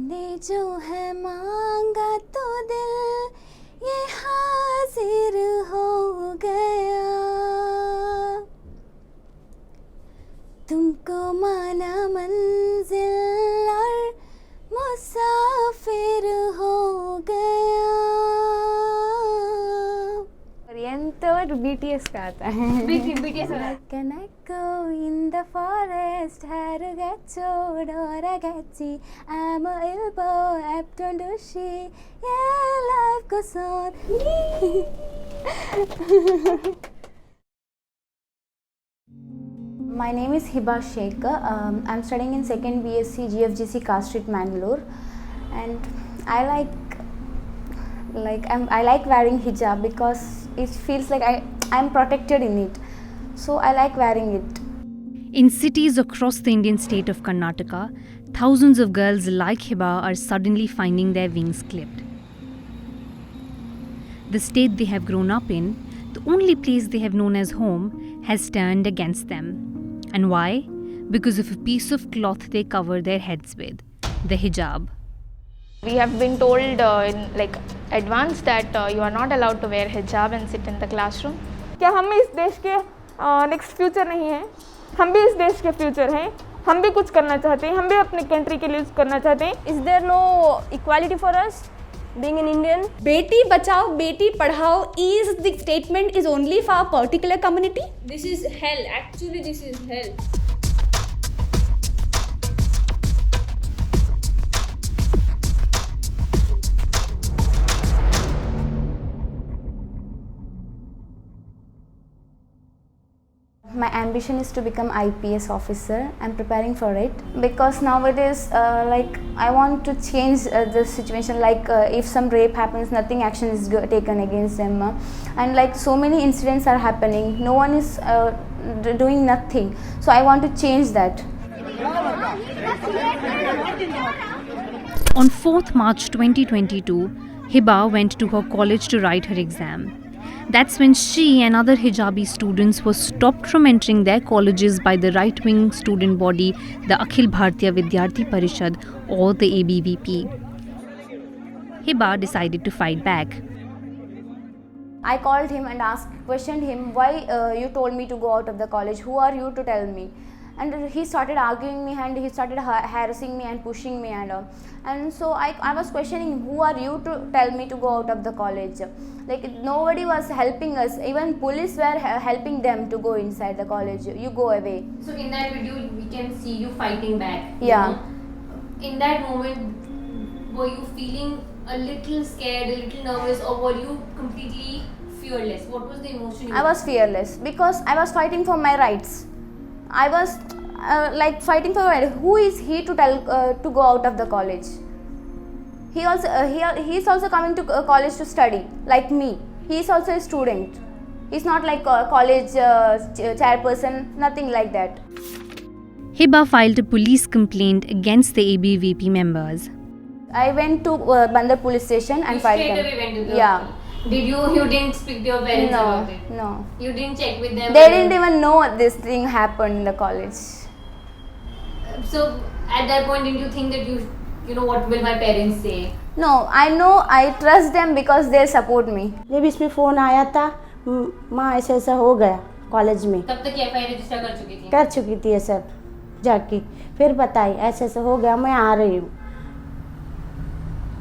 तूने जो है मांगा तो दिल ये हाजिर हो गया, तुमको माना मंजिल और मुसाफिर हो गया। तो BTS का आता है। BTS Can I go in the forest? Harugacho, Doragachi. I'm a ill boy, Aptondushi. Yeah, life goes on. My name is Hiba Sheikh. I'm studying in 2nd BSc GFGC Cast Street, Mangalore, and I like wearing hijab because it feels like I'm protected in it, so I like wearing it. In cities across the Indian state of Karnataka, thousands of girls like Hiba are suddenly finding their wings clipped. The state they have grown up in, the only place they have known as home, has turned against them. And why? Because of a piece of cloth they cover their heads with, the hijab. We have been told in advance that you are not allowed to wear hijab and sit in the classroom. क्या हम इस देश के next future नहीं हैं? हम भी इस देश के फ्यूचर हैं, हम भी कुछ करना चाहते हैं, हम भी अपनी कंट्री के लिए कुछ करना चाहते हैं. Is there no equality for us being an Indian? Beti Bachao Beti Padhao is the statement is only for a particular community? This is hell. Actually, this is hell. My ambition is to become IPS officer. I'm preparing for it because nowadays I want to change the situation. If some rape happens, nothing action is taken against them, and so many incidents are happening, no one is doing nothing, so I want to change that. On 4th March 2022, Hiba went to her college to write her exam. That's when she and other hijabi students were stopped from entering their colleges by the right-wing student body, the Akhil Bharatiya Vidyarthi Parishad, or the ABVP. Hiba decided to fight back. I called him and questioned him, why you told me to go out of the college? Who are you to tell me? And he started arguing me and he started harassing me and pushing me and so I was questioning him, who are you to tell me to go out of the college? Nobody was helping us, even police were helping them to go inside the college. You go away. So in that video we can see you fighting back. Yeah. In that moment, were you feeling a little scared, a little nervous, or were you completely fearless? What was the emotion? I was fearless because I was fighting for my rights. I was fighting for my rights. Who is he to tell to go out of the college? He is also coming to college to study like me. He is also a student. He's not like a college chairperson, nothing like that. Hiba filed a police complaint against the ABVP members. I went to Bandar police station and filed them. Straight away went to the Yeah. Did you didn't speak to your parents about it? No. You didn't check with them? They didn't even know this thing happened in the college. So at that point, didn't you think that you know what will my parents say? No, I know, I trust them because they support me. जब इसमें phone आया था, माँ ऐसा हो गया college में. तब तक FIR रजिस्टर कर चुकी थी? कर चुकी थी ये सब जाके. फिर बताई ऐसा हो गया, मैं आ रही हूँ.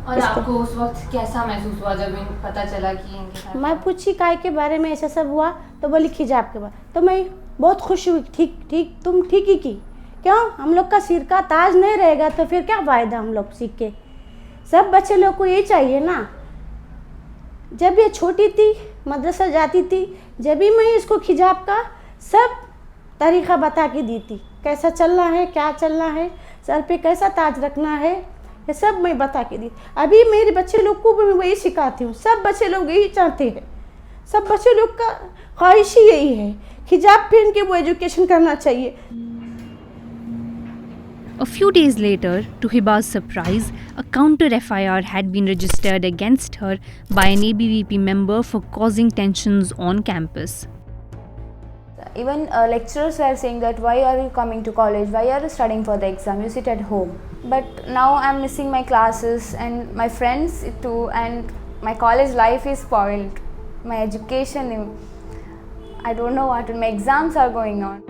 और आपको उस वक्त कैसा महसूस हुआ जब पता चला कि इनके साथ? मैं पूछी काय के बारे में ऐसा सब हुआ, तो बोली हिजाब के बारे. तो मैं बहुत खुश हुई. ठीक तुम ठीक ही की. क्यों? हम लोग का सिर का ताज नहीं रहेगा तो फिर क्या फ़ायदा हम लोग सीख के. सब बच्चे लोग को ये चाहिए ना. जब ये छोटी थी, मदरसा जाती थी, जब भी मैं इसको हिजाब का सब तरीक़ा बता के दी थी. कैसा चलना है, क्या चलना है, सर पे कैसा ताज रखना है, ये सब मैं बता के दी. अभी मेरे बच्चे लोग को भी मैं वही सिखाती हूँ. सब बच्चे लोग यही चाहते हैं. सब बच्चे लोग का ख्वाहिश ही यही है, हिजाब पहन के वो एजुकेशन करना चाहिए. A few days later, to Hiba's surprise, a counter FIR had been registered against her by an ABVP member for causing tensions on campus. Even lecturers were saying that why are you coming to college, why are you studying for the exam, you sit at home. But now I'm missing my classes and my friends too, and my college life is spoiled. My education, I don't know what, my exams are going on.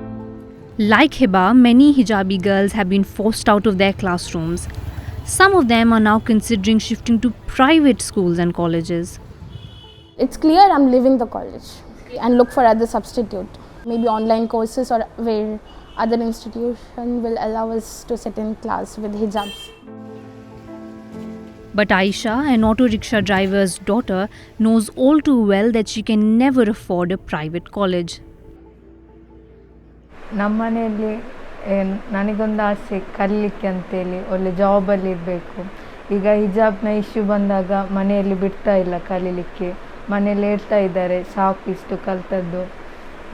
Like Hiba, many hijabi girls have been forced out of their classrooms. Some of them are now considering shifting to private schools and colleges. It's clear I'm leaving the college and look for other substitute, maybe online courses or where other institution will allow us to sit in class with hijabs. But Aisha, an auto rickshaw driver's daughter, knows all too well that she can never afford a private college. ನಮ್ಮ ಮನೆಯಲ್ಲಿ ನನಗೊಂದು ಆಸೆ ಕಲೀಲಿಕ್ಕೆ ಅಂತೇಳಿ ಒಳ್ಳೆ ಜಾಬಲ್ಲಿ ಇರಬೇಕು. ಈಗ ಹಿಜಾಬ್ನ issue ಬಂದಾಗ ಮನೆಯಲ್ಲಿ ಬಿಡ್ತಾ ಇಲ್ಲ ಕಲೀಲಿಕ್ಕೆ. ಮನೆಯಲ್ಲಿ ಹೇಳ್ತಾ ಇದ್ದಾರೆ ಸಾಕು ಇಷ್ಟು ಕಲ್ತದ್ದು.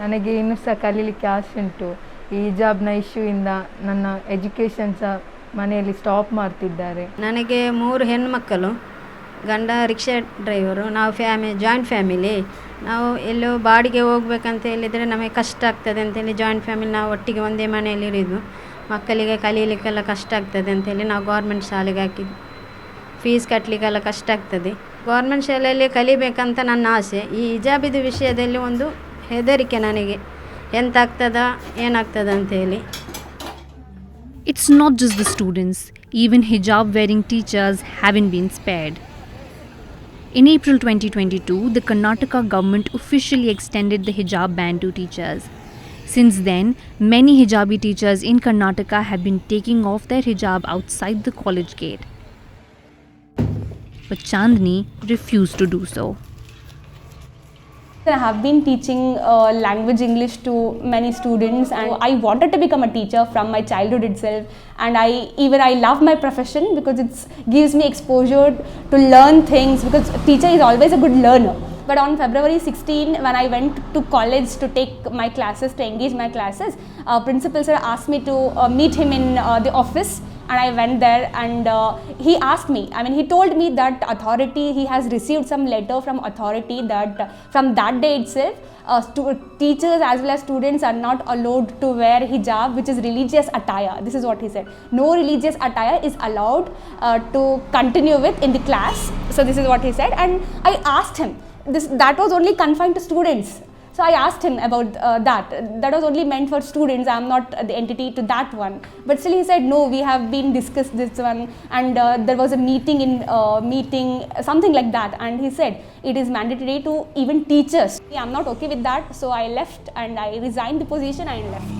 ನನಗೆ ಇನ್ನೂ ಸಹ ಕಲೀಲಿಕ್ಕೆ ಆಸೆ ಉಂಟು. ಈ ಹಿಜಾಬ್ನ ಇಶ್ಯೂಯಿಂದ ನನ್ನ ಎಜುಕೇಷನ್ ಸಹ ಮನೆಯಲ್ಲಿ ಸ್ಟಾಪ್ ಮಾಡ್ತಿದ್ದಾರೆ. ನನಗೆ 3 ಹೆಣ್ಮಕ್ಕಳು, ಗಂಡ ರಿಕ್ಷಾ ಡ್ರೈವರು. ನಾವು ಜಾಯಿಂಟ್ ಫ್ಯಾಮಿಲಿ. ನಾವು ಎಲ್ಲೋ ಬಾಡಿಗೆ ಹೋಗ್ಬೇಕಂತ ಹೇಳಿದರೆ ನಮಗೆ ಕಷ್ಟ ಆಗ್ತದೆ ಅಂತೇಳಿ ಜಾಯಿಂಟ್ ಫ್ಯಾಮಿಲಿ ನಾವು ಒಟ್ಟಿಗೆ ಒಂದೇ ಮನೆಯಲ್ಲಿ ಇರೋದು. ಮಕ್ಕಳಿಗೆ ಕಲೀಲಿಕ್ಕೆಲ್ಲ ಕಷ್ಟ ಆಗ್ತದೆ ಅಂತೇಳಿ ನಾವು ಗೌರ್ಮೆಂಟ್ ಶಾಲೆಗೆ ಹಾಕಿದ್ವಿ. ಫೀಸ್ ಕಟ್ಟಲಿಕ್ಕೆಲ್ಲ ಕಷ್ಟ ಆಗ್ತದೆ. ಗೌರ್ಮೆಂಟ್ ಶಾಲೆಯಲ್ಲಿ ಕಲಿಬೇಕಂತ ನನ್ನ ಆಸೆ. ಈ ಹಿಜಾಬಿದು ವಿಷಯದಲ್ಲಿ ಒಂದು ಹೆದರಿಕೆ ನನಗೆ, ಎಂತಾಗ್ತದ ಏನಾಗ್ತದ ಅಂತೇಳಿ. It's not just the students, even hijab wearing teachers haven't been spared. In April 2022, the Karnataka government officially extended the hijab ban to teachers. Since then, many hijabi teachers in Karnataka have been taking off their hijab outside the college gate. But Chandni refused to do so. I have been teaching language English to many students, and I wanted to become a teacher from my childhood itself. And I love my profession because it gives me exposure to learn things, because teacher is always a good learner. But on February 16, when I went to college to take my classes, to engage my classes, principal sir asked me to meet him in the office. And I went there, and he asked me, he told me that authority, he has received some letter from authority that from that day itself, teachers as well as students are not allowed to wear hijab, which is religious attire. This is what he said. No religious attire is allowed to continue with in the class. So this is what he said, and I asked him, that was only confined to students. So I asked him about that was only meant for students. I am not the entity to that one. But still he said, no, we have been discussed this one, and there was a meeting, something like that. And he said, it is mandatory to even teachers. I am not okay with that. So I left and I resigned the position and left.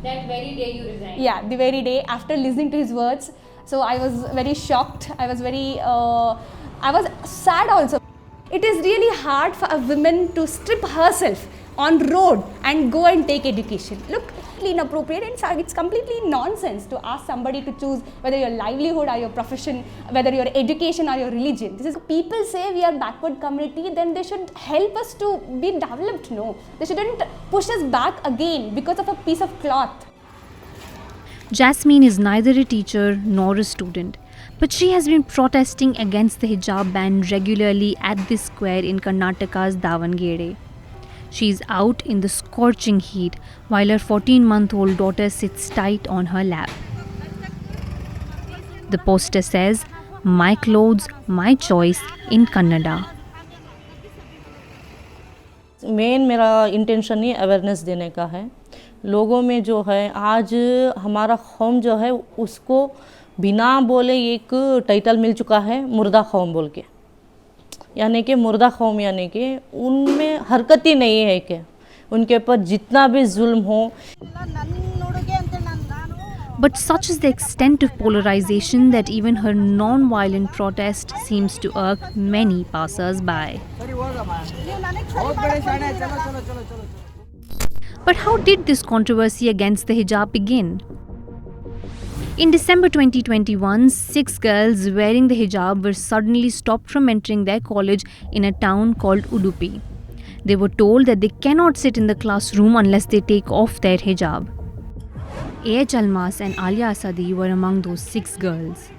That very day you resigned? Yeah, the very day after listening to his words. So I was very shocked. I was sad also. It is really hard for a woman to strip herself on road and go and take education. Look, inappropriate, and it's completely nonsense to ask somebody to choose whether your livelihood or your profession, whether your education or your religion. This is, people say we are backward community, then they should help us to be developed. No, they shouldn't push us back again because of a piece of cloth. Jasmine is neither a teacher nor a student, but she has been protesting against the hijab ban regularly at this square in Karnataka's Davangere. She is out in the scorching heat while her 14-month-old daughter sits tight on her lap. The poster says, "My clothes, my choice" in Kannada. Main मेरा intention ही awareness देने का है. लोगों में जो है आज हमारा कौम जो है उसको बिना बोले एक टाइटल मिल चुका है मुर्दा कौम बोल के, यानी कि मुर्दा कौम, यानी कि उनमें हरकत ही नहीं है कि उनके ऊपर जितना भी जुल्म हो. But such is the extent of polarization that even her non-violent protest seems to irk many passers-by. But how did this controversy against the hijab begin? In December 2021, 6 girls wearing the hijab were suddenly stopped from entering their college in a town called Udupi. They were told that they cannot sit in the classroom unless they take off their hijab. A.H. Almas and Alia Asadi were among those 6 girls.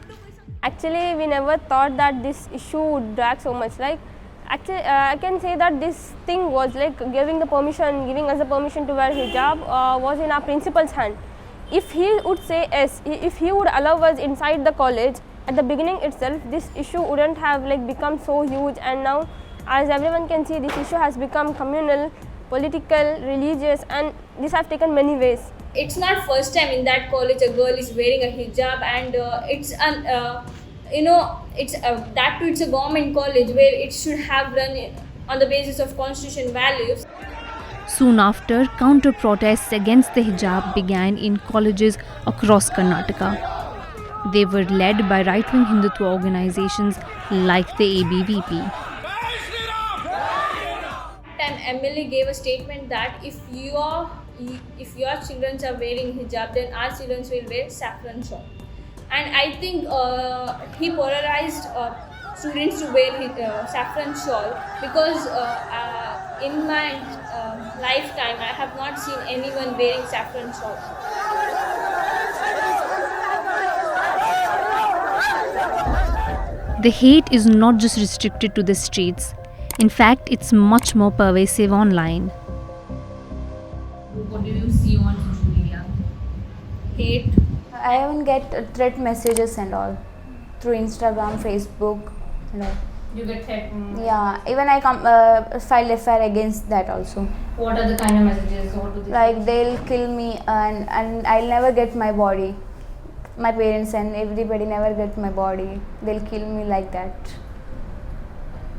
Actually, we never thought that this issue would drag so much. Actually, I can say that this thing was giving us the permission to wear hijab was in our principal's hand. if he would say yes, if he would allow us inside the college at the beginning itself, this issue wouldn't have like become so huge. And now, as everyone can see, this issue has become communal, political, religious, and this has taken many ways. It's not first time in that college a girl is wearing a hijab, and it's an that too, it's a government college where it should have run on the basis of constitution values. Soon after, counter-protests against the hijab began in colleges across Karnataka. They were led by right-wing Hindutva organizations like the ABVP. Time MLA gave a statement that if your children are wearing hijab, then our children will wear saffron shawl. And I think he polarized students to wear saffron shawl, because in my lifetime I have not seen anyone wearing saffron shawl. The hate is not just restricted to the streets. In fact, it's much more pervasive online. What do you see on social media? Hate? I even get threat messages and all through Instagram, Facebook, and all. You get threatened? Yeah, even I file FIR against that also. What are the kind of messages? What do they Like they'll kill me and I'll never get my body. My parents and everybody never get my body. They'll kill me like that.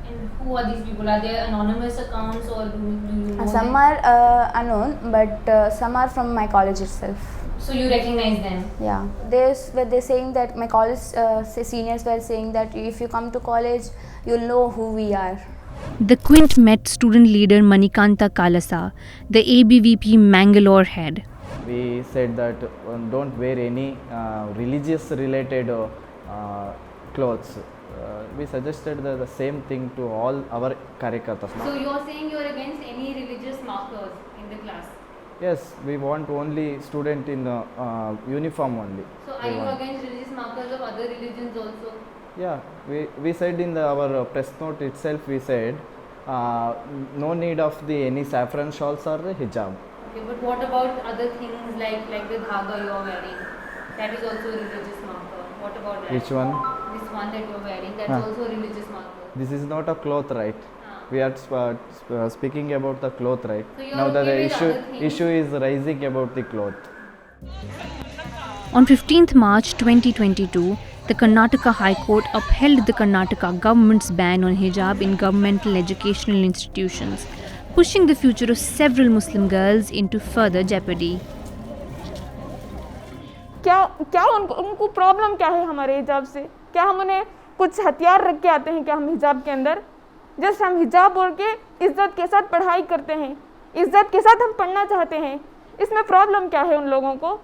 And who are these people? Are they anonymous accounts, or do you know Some them? are unknown, but some are from my college itself. So you recognize them? Yeah, they're saying that my college seniors were saying that if you come to college, you'll know who we are. The Quint met student leader Manikanta Kalasa, the ABVP Mangalore head. We said that don't wear any religious related clothes. We suggested the same thing to all our karyakartas. So you're saying you're against any religious markers in the class? Yes, we want only student in uniform only. So are you against religious markers of other religions also? Yeah, we said in our press note itself, we said no need of any saffron shawls or hijab. Okay, but what about other things like the dhaga you're wearing? That is also a religious marker. What about that? Which one? This one that you're wearing, that's also a religious marker. This is not a cloth, right? We are speaking about the cloth, right? So you're now okay the issue is rising about the cloth. On 15th March 2022, the Karnataka High Court upheld the Karnataka government's ban on hijab in governmental educational institutions, pushing the future of several Muslim girls into further jeopardy. क्या उनको problem क्या है हमारे हिजाब से? क्या हम उन्हें कुछ हथियार रख के आते हैं क्या हम हिजाब के अंदर? जस्ट हम हिजाब ओढ़ के इज्जत के साथ पढ़ाई करते हैं, इज्जत के साथ हम पढ़ना चाहते हैं. इसमें प्रॉब्लम क्या है उन लोगों को?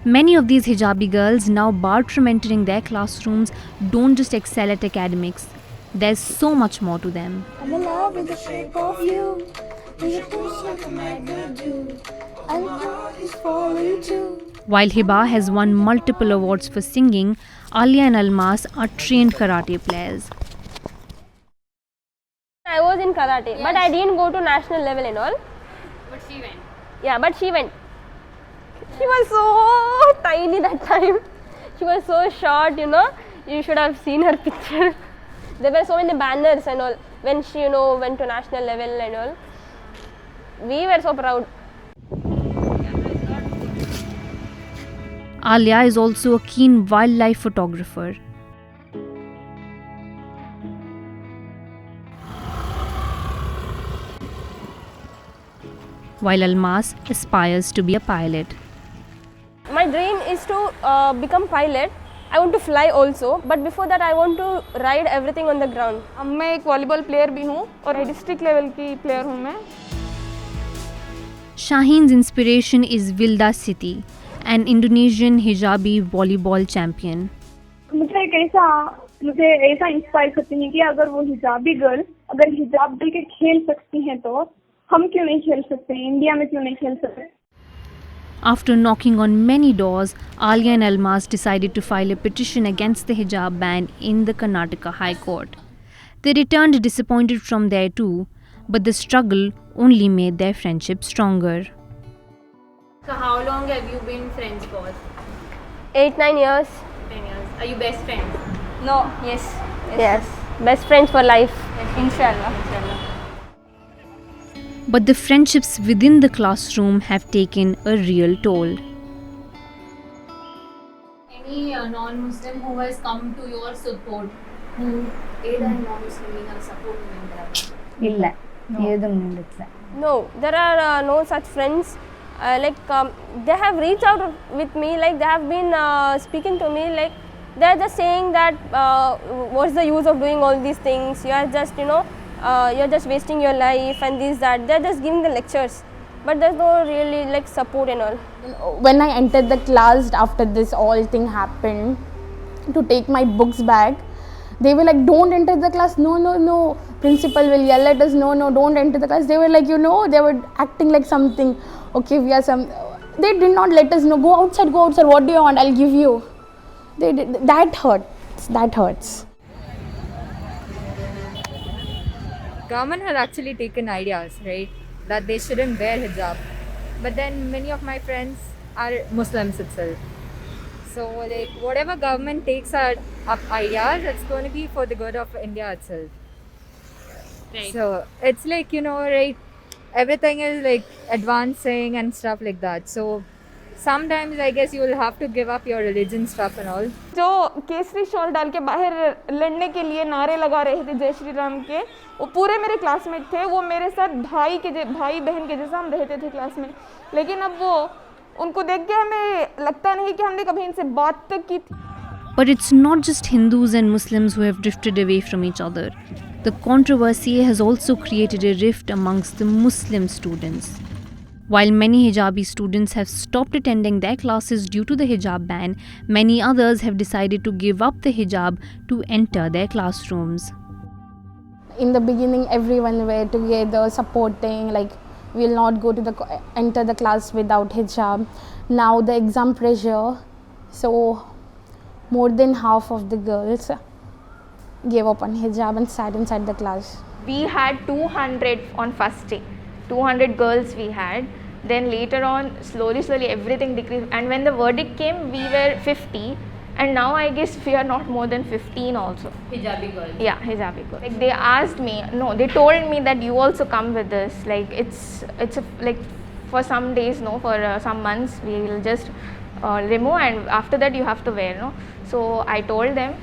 Many of these hijabi girls, now barred from entering their classrooms, don't just excel at academics. There's so much more to them. I'm in love with the shape of you. You push like a magnet do. I'm always falling too. While Hiba has won multiple awards for singing, Alia and Almas are trained karate players. I was in karate, but I didn't go to national level and all. But she went. Yeah, but she went. She was so tiny that time. She was so short, you know. You should have seen her picture. There were so many banners and all when she, you know, went to national level and all. We were so proud. Alia is also a keen wildlife photographer. While Almas aspires to be a pilot. My dream is to become pilot. I want to fly also, but before that I want to ride everything on the ground. मैं एक volleyball player भी हूँ और district level की player हूँ मैं. Shaheen's inspiration is Wilda Siti, an Indonesian Hijabi volleyball champion. मुझे ऐसा इंस्पायर करती है कि अगर वो हिजाबी गर्ल अगर हिजाब डाल के खेल सकती हैं तो हम क्यों नहीं खेल सकते, इंडिया में क्यों नहीं खेल सकते. After knocking on many doors, Alia and Almas decided to file a petition against the hijab ban in the Karnataka High Court. They returned disappointed from there too, but the struggle only made their friendship stronger. So how long have you been friends for? 8-9 years. 10 years. Are you best friends? No, yes. Best friends for life. Inshallah. But the friendships within the classroom have taken a real toll. Any non-Muslim who has come to your support, who either non-Muslim in support ಇಲ್ಲ ಏದು ನಿಲ್ಲಿಲ್ಲ. No, there are no such friends. They have reached out with me, like they have been speaking to me, like they are just saying that what's the use of doing all these things, you are just you're just wasting your life and this that. They're just giving the lectures, but there's no really like support and all. When I entered the class after this all thing happened, to take my books back, they were like, don't enter the class, no, principal will yell at us, no, don't enter the class. They were like, they were acting like something, okay, we are some, they did not let us know, go outside, what do you want, I'll give you. They did, that hurts. Government has actually taken ideas, right, that they shouldn't wear hijab, but then many of my friends are Muslims itself. So like whatever government takes up ideas, it's going to be for the good of India itself. Right. So it's like, right, everything is like advancing and stuff like that. So sometimes I guess you will have to give up your religion stuff and all. जो Kesari shawl डाल के बाहर लड़ने के लिए नारे लगा रहे थे जय श्री राम के, वो पूरे मेरे क्लासमेट थे. वो मेरे साथ भाई बहन के जैसा हम रहते थे क्लास में. लेकिन अब वो उनको देख के हमें लगता नहीं कि हमने कभी इनसे बात तक की थी. But it's not just Hindus and Muslims who have drifted away from each other. The controversy has also created a rift amongst the Muslim students. While many Hijabi students have stopped attending their classes due to the hijab ban, many others have decided to give up the hijab to enter their classrooms. In the beginning, everyone were together supporting, like we'll not go to enter the class without hijab. Now the exam pressure, so more than half of the girls gave up on hijab and sat inside the class. We had 200 on first day. 200 girls we had. Then later on, slowly everything decreased. And when the verdict came, we were 50. And now I guess we are not more than 15 also. Hijabi girls. Yeah, hijabi girls. Like they asked me, they told me that you also come with us. Like it's like for some days, for some months, we will just remove, and after that you have to wear, So I told them,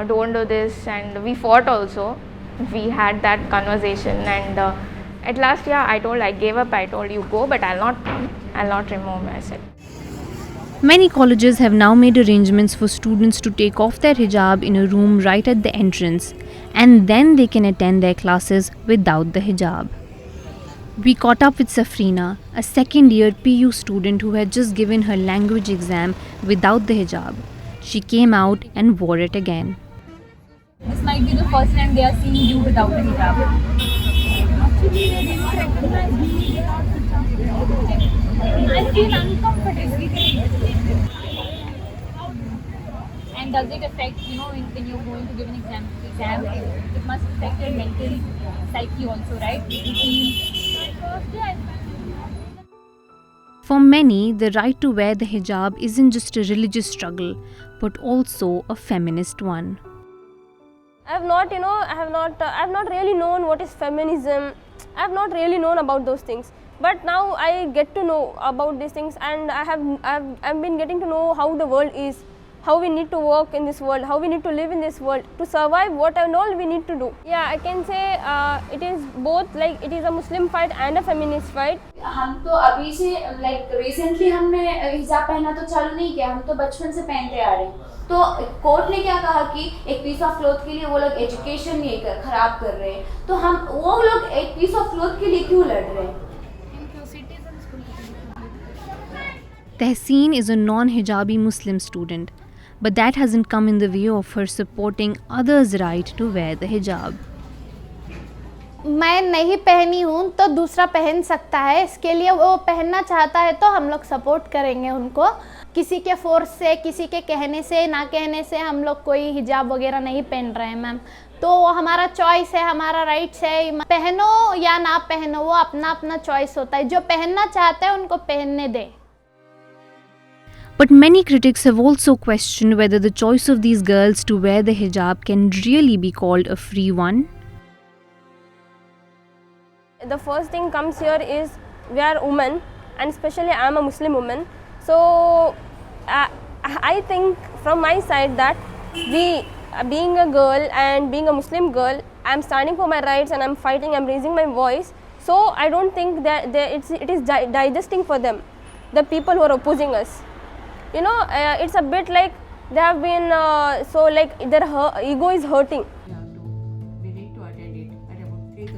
don't do this, and we fought also. We had that conversation, and at last, I gave up. I told you go, but I'll not remove myself. Many colleges have now made arrangements for students to take off their hijab in a room right at the entrance, and then they can attend their classes without the hijab. We caught up with Saffron, a second-year PU student who had just given her language exam without the hijab. She came out and wore it again. This might be the first time they are seeing you without the hijab. Actually, they didn't recognize me. I feel uncomfortable. And does it affect, when you're going to give an exam, it must affect your mental psyche also, right? For many, the right to wear the hijab isn't just a religious struggle, but also a feminist one. I have not really known what is feminism. I have not really known about those things. But now I get to know about these things, and I've been getting to know how the world is, how we need to work in this world, how we need to live in this world to survive, what and all we need to do. Yeah, I can say it is both, like it is a Muslim fight and a feminist fight. हम तो अभी से recently हमने हिजाब पहना तो चालू नहीं किया, हम तो बचपन से पहनते आ रहे हैं. तो कोर्ट ने क्या कहा कि एक पीस ऑफ क्लॉथ के लिए वो लोग एजुकेशन ये खराब कर रहे हैं, तो वो लोग एक पीस ऑफ क्लॉथ के लिए क्यों लड़ रहे हैं? Tehseen is a non-hijabi Muslim student, but that hasn't come in the way of her supporting others' right to wear the hijab. मैं नहीं पहनी हूँ तो दूसरा पहन सकता है, इसके लिए वो पहनना चाहता है तो हम लोग सपोर्ट करेंगे उनको. किसी के फोर्स से, किसी के कहने से, ना कहने से हम लोग कोई हिजाब वगैरह नहीं पहन रहे हैं मैम. तो हमारा चॉइस है, हमारा राइट्स है, पहनो या ना पहनो वो अपना अपना चॉइस होता है. जो पहनना चाहता है उनको पहनने दे. But many critics have also questioned whether the choice of these girls to wear the hijab can really be called a free one. The first thing comes here is we are women, and especially I am a Muslim woman. So I think from my side that we, being a girl and being a Muslim girl, I am standing for my rights and I am fighting, I am raising my voice. So I don't think that it is digesting for them, the people who are opposing us. You know, it's a bit like they have been, so like their ego is hurting.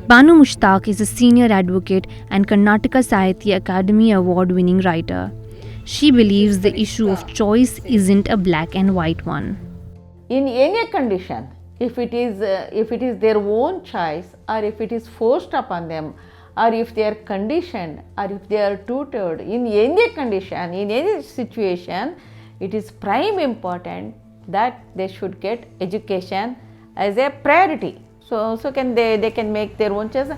Banu Mushtaq is a senior advocate and Karnataka Sahitya Academy Award-winning writer. She believes the issue of choice isn't a black and white one. In any condition, if it is their own choice, or if it is forced upon them, or if they are conditioned, or if they are tutored, in any condition, in any situation, it is prime important that they should get education as a priority. So can they can make their own choice.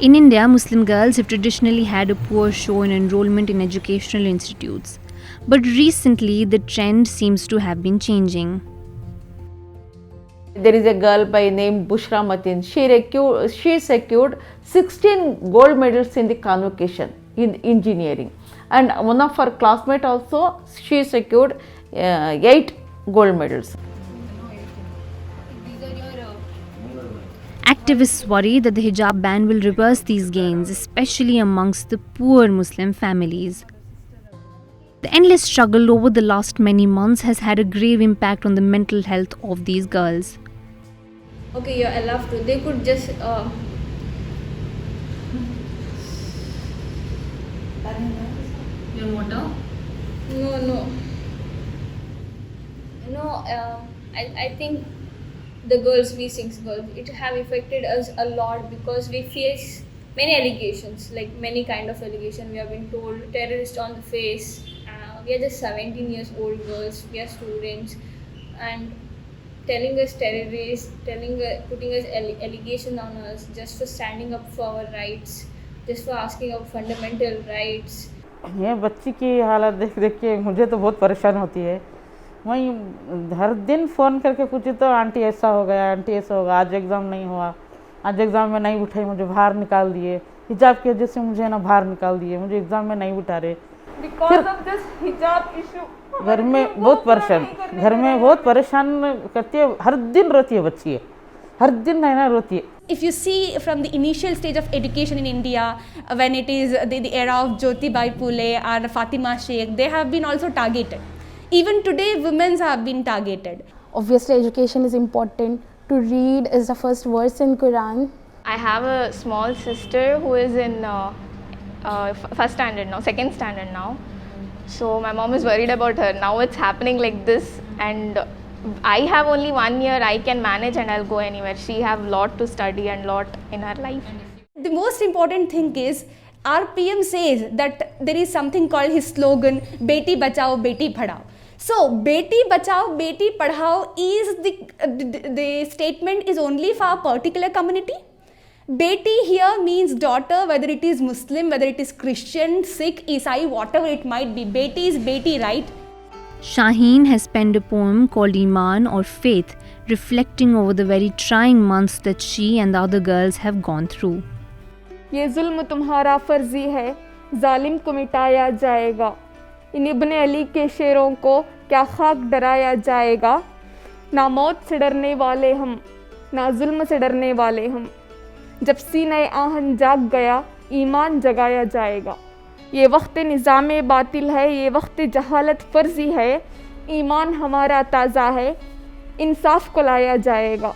In India, Muslim girls have traditionally had a poor show in enrollment in educational institutes. But recently, the trend seems to have been changing. There is a girl by name Bushra Matin. She secured 16 gold medals in the convocation in engineering, and one of her classmates also, she secured 8 gold medals. Activists worry that the hijab ban will reverse these gains, especially amongst the poor Muslim families. The endless struggle over the last many months has had a grave impact on the mental health of these girls. Okay, you're allowed to. They could just Your water? No. I think the girls, we 6 girls, it have affected us a lot because we face many allegations, like many kind of allegations. We have been told terrorist on the face. We are just 17 years old girls. We are students, and telling us terrorists, putting us allegation on us just for standing up for our rights, just for asking our fundamental rights. ये बच्ची की हालत देख के मुझे तो बहुत परेशान होती है। वहीं हर दिन फ़ोन करके पूछी तो आंटी ऐसा हो गया, आंटी ऐसा होगा, आज एग्ज़ाम नहीं हुआ, आज एग्ज़ाम में नहीं उठाई, मुझे बाहर निकाल दिए, हिजाब की वजह से मुझे ना बाहर निकाल दिए, मुझे एग्ज़ाम में नहीं उठा रहे। Because of this hijab issue, घर में बहुत परेशान करती है, हर दिन रोती है बच्ची, हर दिन ना रोती है। If you see from the initial stage of education in India, when it is the era of Jyotibai Phule or Fatima Sheikh, they have been also targeted. Even today, women have been targeted. Obviously, education is important. To read is the first verse in Quran. I have a small sister who is in first standard now, second standard now. So my mom is worried about her. Now it's happening like this, and I have only 1 year. I can manage and I'll go anywhere. She have lot to study and lot in her life. The most important thing is our PM says that there is something called his slogan, Beti Bachao, Beti Padhao. So Beti Bachao, Beti Padhao is the statement is only for a particular community. Beti here means daughter, whether it is Muslim, whether it is Christian, Sikh, Isai, whatever it might be. Beti is Beti, right? Shaheen has penned a poem called Iman or Faith, reflecting over the very trying months that she and the other girls have gone through. ये जुल्म तुम्हारा फर्जी है, जालिम को मिटाया जाएगा। इन इब्न अली के शेरों को क्या खाक डराया जाएगा। ना मौत से डरने वाले हम, ना जुल्म से डरने वाले हम। जब सीने आहन जाग गया, ईमान जगाया जाएगा। ये वक्त निज़ाम बातिल है, ये वक्त जहालत फर्जी है, ईमान हमारा ताज़ा है, इंसाफ को लाया जाएगा।